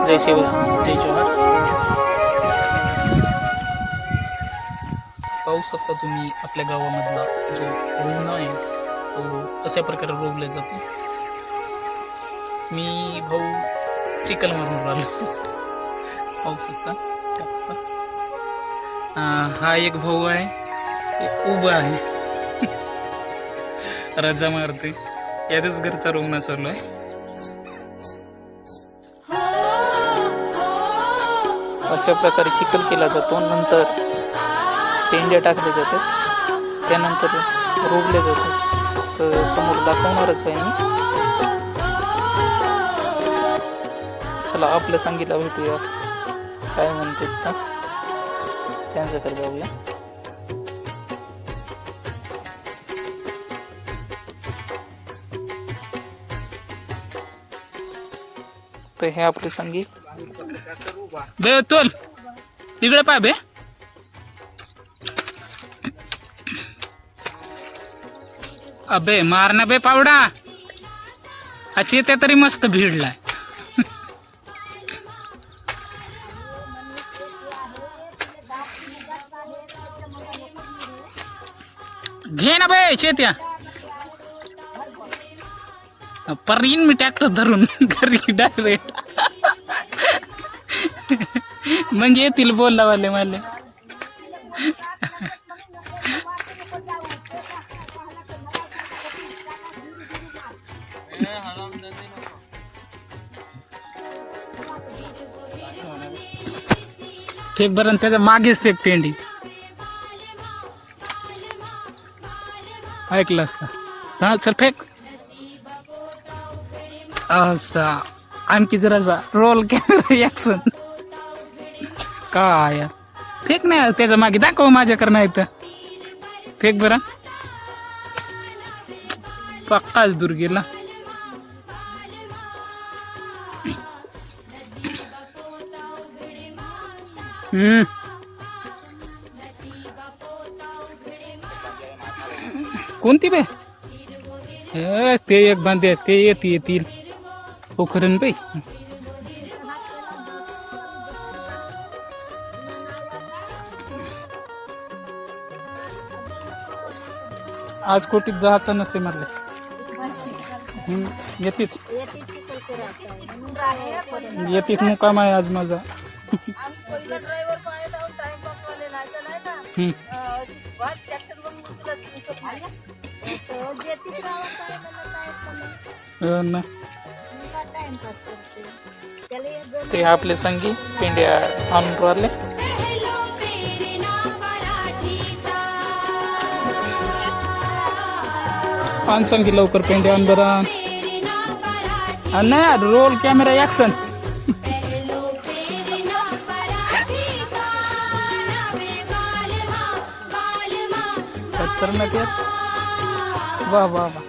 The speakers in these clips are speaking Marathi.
जय शिव जय जोहार. पाहू शकता तुम्ही आपल्या गावामधला जो रोवणं आहे तो अशा प्रकारे रोवला जातो. मी भाऊ चिखल मारून राहिलो. पाहू शकता. हा एक भाऊ आहे, उभा आहे, रजा मारते. याचाच घरचा रोवणं चालू आहे. अशा प्रकारे चिखल केला जातो. नंतर पेंड्या टाकल्या जातात, त्यानंतर रोवले जातात. तर समोर दाखवणारच आहे मी. चला आपल्या संगीला भेटूया, काय म्हणतात तर त्यांच्याकडे जाऊया. तर हे आपले संगीत बे तोल इकडे पाय बे. अबे मारना बे पावडा. अच्छी ते तरी मस्त भिडलाय. घे ना बे शेत्या. परीन मी ट्रॅक्टर धरून घरी डायरेक्ट. मग येतील बोलला वाले मला. फेक बरं त्याच्या मागेच फेक पेंडी. ऐकलंस का? हा चल फेक. असा आणखी जरासा रोल कॅमेरा ऍक्शन. काय यार फेक नाही त्याच्या मागे दाखव माझ्याकडे नाही तर. फेक बरं. पक्काच दूर गेला. कोणती बे? ते एक बांधे ते येतील पोखरण बाई. आज कोटीत जायचं नसे म्हटलं. येतीच मुकाम आहे आज माझा. ते आपले संगी पेंड्या आणून राहिले. आण संगी लवकर पेंड्या आण बरं. नाही रोल कॅमेरा ऍक्शन. वा वा वा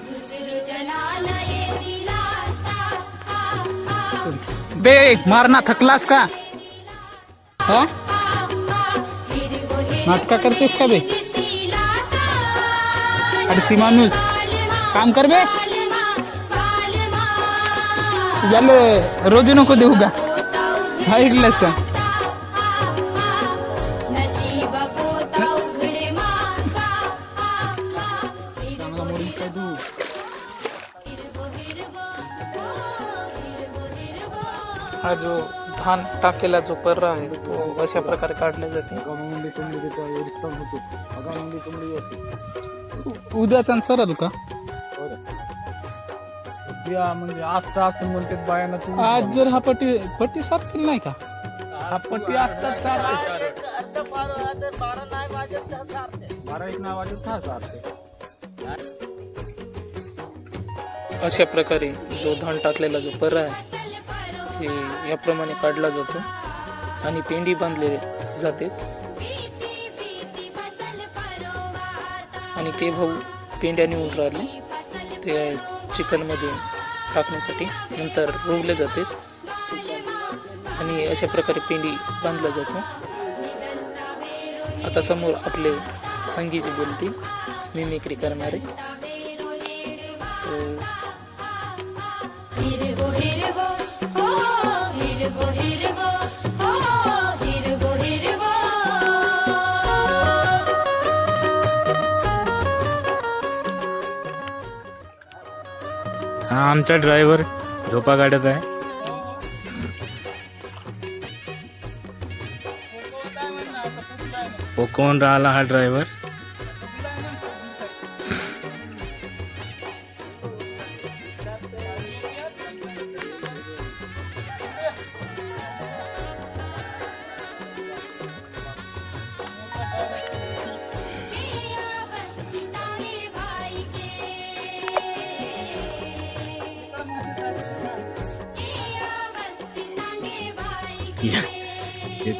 बे मारना थकलास का? हा नाटका करतेस का बे? अरे माणूस काम कर बे. याले रोज नको देऊ का? ऐकलंस का? हा जो धान टाकेला जो पर्रा आहे तो अशा प्रकारे काढला जाते. उद्याचा सरल का? म्हणजे आज म्हणते बायाना आज जर हा पट्टी सारखी नाही का? हा पट्टी असतात 12 अशा प्रकारे जो धान टाकलेला जो पर्रा आहे ते याप्रमाणे काढला जातो आणि पेंडी बांधले जाते. आणि ते भाऊ पेंड्या नेऊन राहिले ते चिखलमध्ये टाकण्यासाठी. नंतर रोवले जाते आणि अशा प्रकारे पेंडी बांधला जातो. आता समोर आपले संगीचे बोलतील मिमिक्री करणारे. हिरवो हिरवो हो हिरवो हिरवो हा आमचा ड्रायव्हर झोपा काढत आहे. कोण राहिला हा ड्रायव्हर.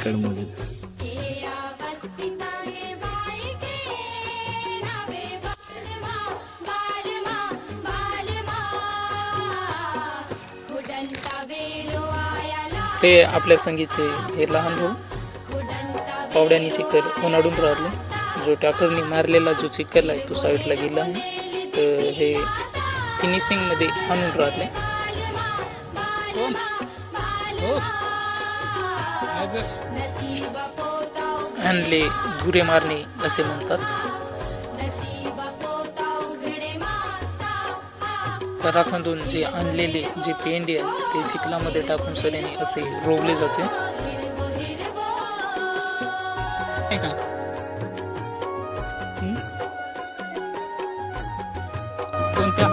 मध्ये ते आपल्या संगीचे हे लहान भाऊ पावड्यानी चिखल उन्हाडून राहिले. जो ट्रॅक्टरने मारलेला जो चिखल आहे तो साईडला गेला आहे. तर हे फिनिशिंगमध्ये आणून राहिले. आणले धुरे मारणे असे म्हणतात. पराखांतून जे आणलेले जे पेंडे आहे ते चिखलामध्ये टाकून सऱ्याने असे रोवले जाते. कोणत्या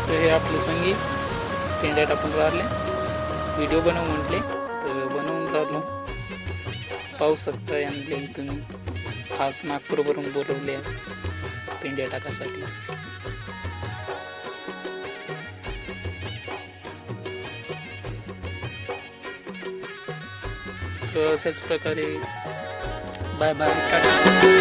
तर हे आपले संगी पेंड्या टाकून राहिले. व्हिडिओ बनवू म्हटले तर बनवून राहिलो. पाहू शकता आणले तुम्ही खास नागपूरवरून बोलवले पेंड्या टाकासाठी. तर अशाच प्रकारे बाय बाय टाटा.